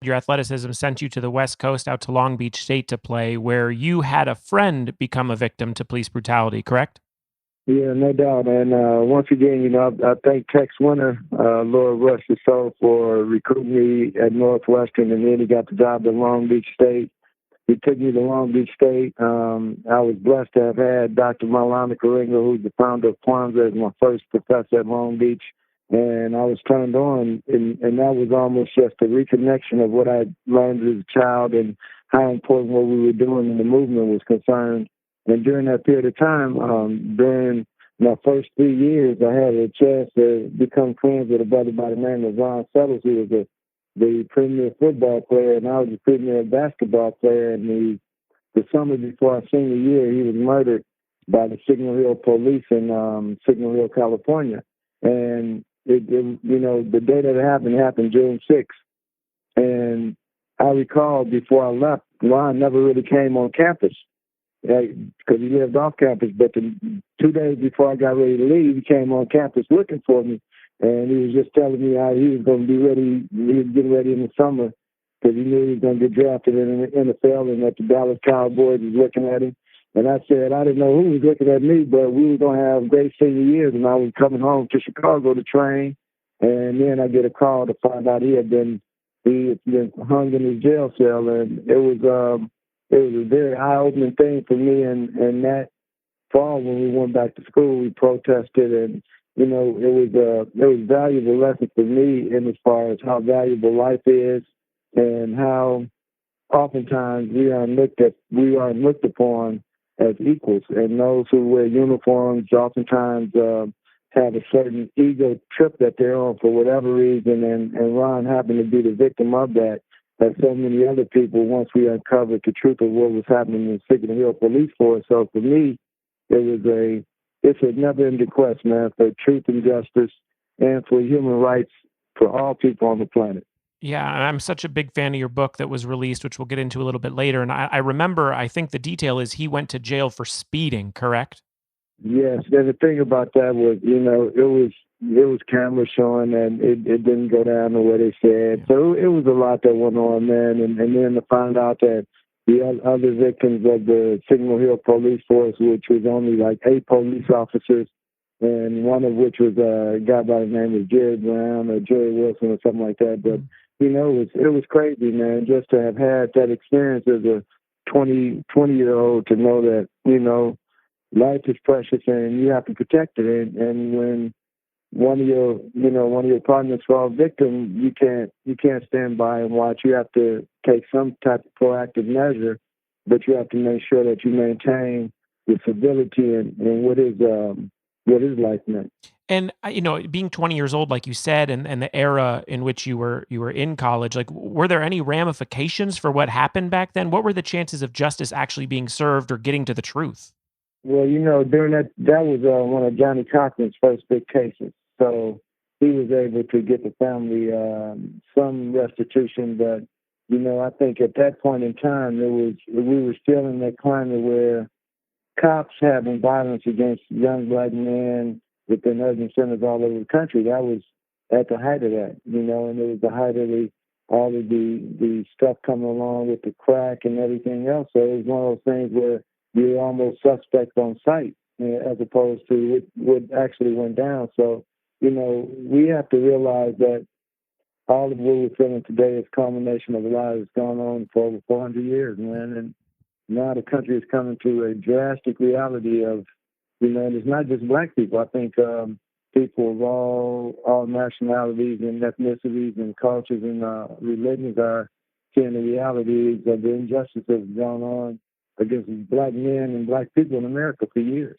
Your athleticism sent you to the West Coast out to Long Beach State to play, where you had a friend become a victim to police brutality, correct? Yeah, no doubt. And once again, I thank Tex Winter, Lord Rush his soul, for recruiting me at Northwestern, and then he got the job at Long Beach State. He took me to Long Beach State. I was blessed to have had Dr. Maulana Karinga, who's the founder of Kwanzaa, as my first professor at Long Beach. And I was turned on, and that was almost just a reconnection of what I learned as a child and how important what we were doing in the movement was concerned. And during that period of time, during my first 3 years, I had a chance to become friends with a brother by the name of Ron Settles, who was the premier football player, and I was the premier basketball player. And the summer before our senior year, he was murdered by the Signal Hill police in Signal Hill, California. And the day that it happened June 6th. And I recall before I left, Ron never really came on campus because he lived off campus. But the 2 days before I got ready to leave, he came on campus looking for me, and he was just telling me how he was going to be ready. He was getting ready in the summer because he knew he was going to get drafted in the NFL, and that the Dallas Cowboys was looking at him. And I said I didn't know who was looking at me, but we were going to have great senior years, and I was coming home to Chicago to train. And then I get a call to find out he had been hung in his jail cell, and it was a very eye-opening thing for me. And that fall, when we went back to school, we protested, and it was a valuable lesson for me in as far as how valuable life is, and how oftentimes we are looked upon as equals, and those who wear uniforms oftentimes have a certain ego trip that they're on for whatever reason, and Ron happened to be the victim of that. As so many other people, once we uncovered the truth of what was happening in Signal Hill Police Force. So for me, it's a never-ending quest, man, for truth and justice and for human rights for all people on the planet. Yeah, and I'm such a big fan of your book that was released, which we'll get into a little bit later. And I remember, I think the detail is he went to jail for speeding, correct? Yes, and the thing about that was, it was camera showing, and it didn't go down the way they said. Yeah. So it was a lot that went on, man. And then to find out that the other victims of the Signal Hill Police Force, which was only like 8 police officers, and one of which was a guy by the name of Jerry Brown or Jerry Wilson or something like that. But it was crazy, man, just to have had that experience as a 20 year old, to know that life is precious and you have to protect it. And when one of your partners falls victim, you can't stand by and watch. You have to take some type of proactive measure, but you have to make sure that you maintain the civility and what is life meant. And being 20 years old, like you said, and the era in which you were in college, like, were there any ramifications for what happened back then? What were the chances of justice actually being served or getting to the truth? Well, during that was one of Johnny Cochran's first big cases, so he was able to get the family some restitution. But I think at that point in time, we were still in that climate where cops having violence against young black men within urban centers all over the country. That was at the height of that, and it was the height of all of the stuff coming along with the crack and everything else. So it was one of those things where you're almost suspect on sight, as opposed to what actually went down. So, we have to realize that all of what we're feeling today is a culmination of a lot that's gone on for over 400 years, man. And now the country is coming to a drastic reality of, and it's not just black people. I think people of all nationalities and ethnicities and cultures and religions are seeing the realities of the injustice that's gone on against black men and black people in America for years.